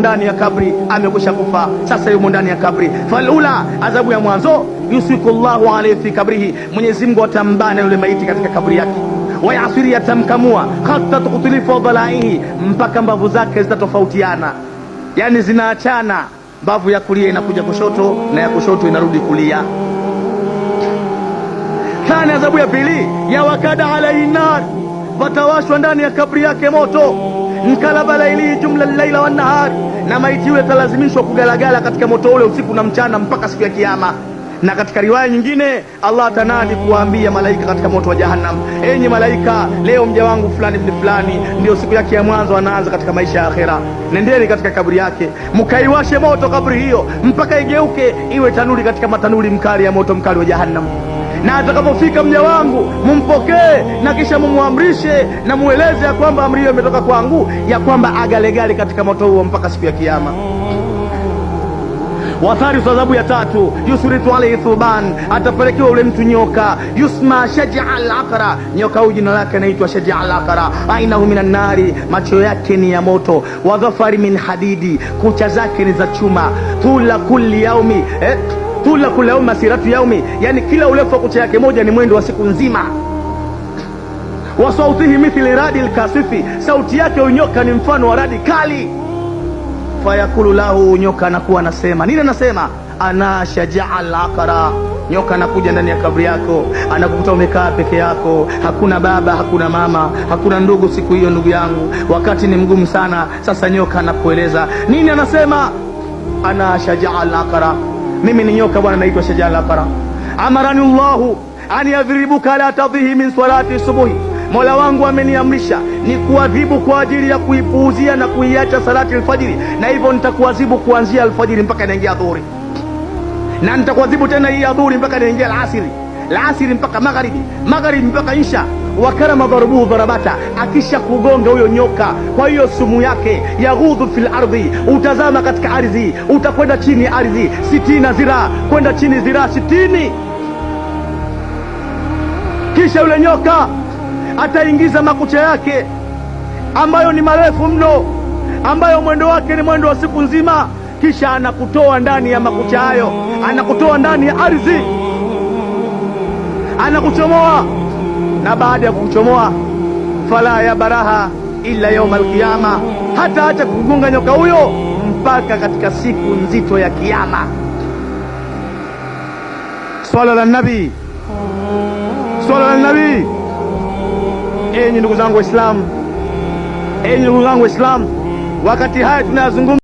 ndani ya kabri, amekwisha kufa, sasa yumo ndani ya kabri. Falula, adhabu ya mwanzo, yusikullahu alayhi fi kabrihi, Mwenyezi Mungu atambana yule maiti katika kabri yake. Wayasiri, atamkamua, hatta tukhtulifu dhalaihi, mpaka mbavu zake zitatofautiana, yani zinaachana, mbavu ya kulia inakuja kushoto na ya kushoto inarudi kulia. Kana adhabu ya pili, ya wakada alayhi nar, watawashwa ndani ya kabri yake moto. Nkalaba laili jumla laila wan nahar, na maiti yule talazimishwa kugalagala katika moto ule usiku na mchana mpaka siku ya kiyama. Na katika riwaya nyingine Allah atanadi kuwaambia malaika katika moto wa jahannam, enyi malaika, leo mja wangu fulani bin fulani ndio siku yake ya mwanzo anaanza katika maisha ya akhera, nendeni katika kaburi yake mkaiwashe moto kaburi hiyo mpaka igeuke iwe tanuri katika matanuri mkali ya moto mkali wa jahannam. Na atakapofika mja wangu mumpokee, na kisha mumuamrishe na mueleze ya kwamba amri hiyo imetoka kwangu, ya kwamba agalegale katika moto huo mpaka siku ya kiyama. Wathalithu, adhabu ya tatu, yusritu alayhi thuban, atapelekewa ule mtu nyoka, yusma shajaa al-aqra, nyoka huyu jina lake anaitwa shajaa al-aqra, ainahu minan nari, macho yake ni ya moto, wa dhafari min hadidi, kucha zake ni za chuma, tula kulli yaumi tula kulli yaumi masiratu yaumi, yani kila urefu wa kucha yake moja ni mwendo wa siku nzima. Wa sautihi mithli radi al-kasifi, sauti yake unyoka ni mfano wa radi kali. Fayakulu lahu, nyoka anakuwa anasema nini? Anasema ana shajaa al-aqra. Nyoka anakuja ndani ya kabri yako, anakukuta umekaa peke yako, hakuna baba, hakuna mama, hakuna ndugu. Siku hiyo ndugu yangu, wakati ni mgumu sana. Sasa nyoka anakueleza nini? Anasema ana shajaa al-aqra, mimi ni nyoka bwana, naitwa shajaa al-aqra. Amarani Allahu an yadhribuka la tadhihi min salati subuhi, Mola wangu ameniamrisha ni kuadhibu kwa ajili ya kuipuuzia na kuiacha salati alfajiri, na hivyo nitakuadhibu kuanzia alfajiri mpaka inaingia dhuhuri, na nitakuadhibu tena hii adhuhuri mpaka inaingia alasiri, alasiri mpaka magharibi, magharibi mpaka isha. Wakarama dharubuhu dharabata, akisha kugonga huyo nyoka kwa hiyo sumu yake, yaghudhu fil ardhi, utazama katika ardhi, utakwenda chini ardhi 60 zira, kwenda chini zira 60. Kisha yule nyoka ataingiza makucha yake ambayo ni marefu mno, ambayo mwendo wake ni mwendo wa siku nzima, kisha anakutoa ndani ya makucha hayo, anakutoa ndani ya ardhi, anakuchomoa. Na baada ya kuchomoa, fala ya baraha illa yaum alqiyama, hata acha kugonga nyoka huyo mpaka katika siku nzito ya kiyama. Swala la nabii, swala la nabii. Enyi ndugu zangu Waislamu, enyi ndugu zangu Waislamu, wakati haya tunayazungumza